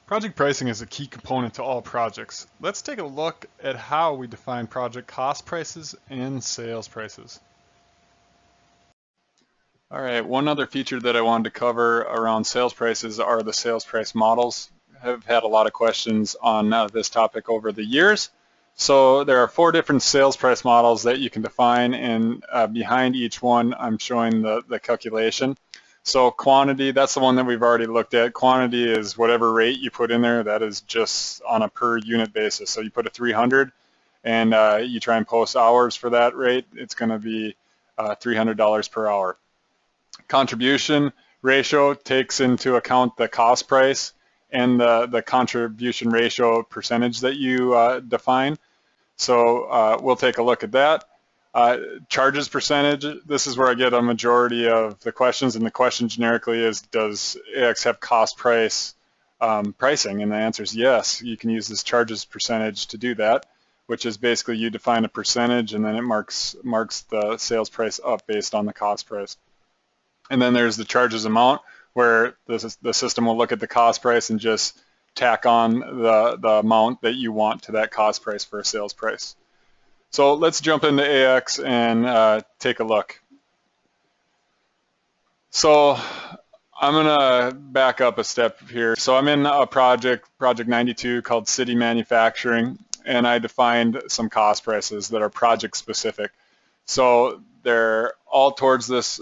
Project pricing is a key component to all projects. Let's take a look at how we define project cost prices and sales prices. All right, one other feature that I wanted to cover around sales prices are the sales price models. I've had a lot of questions on this topic over the years. So there are 4 different sales price models that you can define, and behind each one I'm showing the calculation. So quantity, that's the one that we've already looked at. Quantity is whatever rate you put in there. That is just on a per unit basis. So you put a 300 and you try and post hours for that rate, it's going to be $300 per hour. Contribution ratio takes into account the cost price and the contribution ratio percentage that you define. So we'll take a look at that. Charges percentage, this is where I get a majority of the questions, and the question generically is, does AX have cost price pricing? And the answer is yes. You can use this charges percentage to do that, which is basically you define a percentage and then it marks the sales price up based on the cost price. And then there's the charges amount, where the system will look at the cost price and just tack on the amount that you want to that cost price for a sales price. So let's jump into AX and take a look. So I'm gonna back up a step here. So I'm in a project 92 called City Manufacturing, and I defined some cost prices that are project specific. So they're all towards this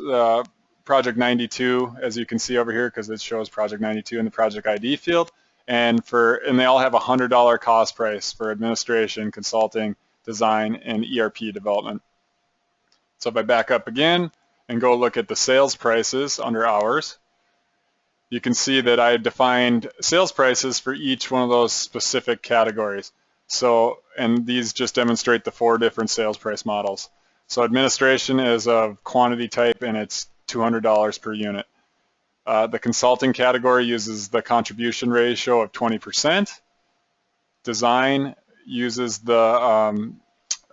Project 92, as you can see over here, because it shows Project 92 in the project ID field, and they all have a $100 cost price for administration, consulting, design, and ERP development. So if I back up again and go look at the sales prices under hours, you can see that I defined sales prices for each one of those specific categories. So, and these just demonstrate the 4 different sales price models. So administration is of quantity type, and it's $200 per unit. The consulting category uses the contribution ratio of 20%. Design uses the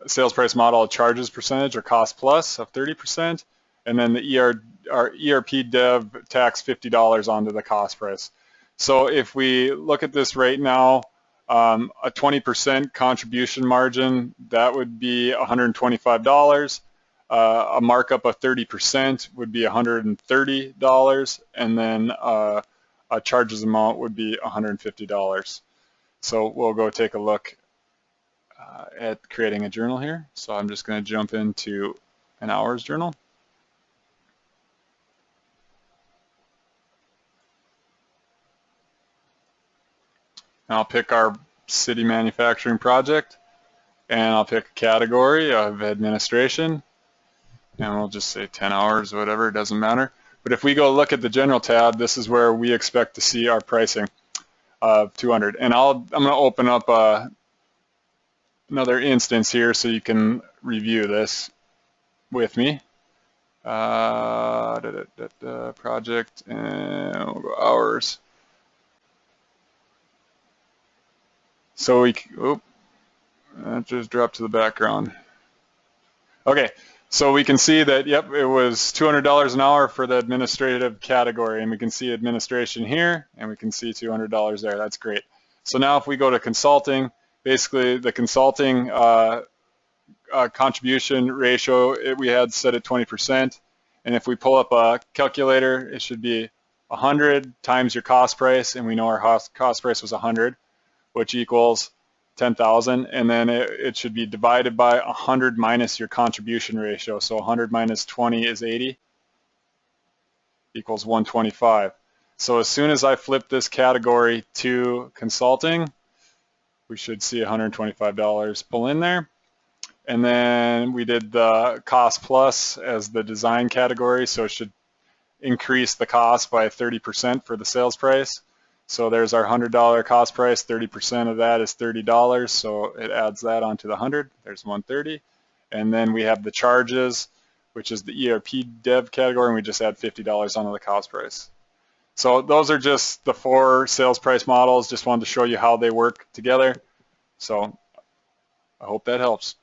sales price model of charges percentage or cost plus of 30%. And then the ERP dev tacks $50 onto the cost price. So if we look at this right now, a 20% contribution margin, that would be $125. A markup of 30% would be $130, and then a charges amount would be $150. So we'll go take a look at creating a journal here. So I'm just going to jump into an hours journal. And I'll pick our city manufacturing project, and I'll pick a category of administration. And we'll just say 10 hours or whatever, it doesn't matter. But if we go look at the general tab, this is where we expect to see our pricing of 200. And I'm going to open up another instance here so you can review this with me. Project, and we'll go hours. So that just dropped to the background. Okay. So we can see that, yep, it was $200 an hour for the administrative category, and we can see administration here, and we can see $200 there. That's great. So now if we go to consulting, basically the consulting contribution ratio, we had set at 20%, and if we pull up a calculator, it should be 100 times your cost price, and we know our cost price was 100, which equals 10,000, and then it should be divided by 100 minus your contribution ratio. So 100 minus 20 is 80, equals 125. So as soon as I flip this category to consulting, we should see $125 pull in there. And then we did the cost plus as the design category, so it should increase the cost by 30% for the sales price. So there's our $100 cost price, 30% of that is $30, so it adds that onto the 100, there's 130. And then we have the charges, which is the ERP dev category, and we just add $50 onto the cost price. So those are just the 4 sales price models, just wanted to show you how they work together. So I hope that helps.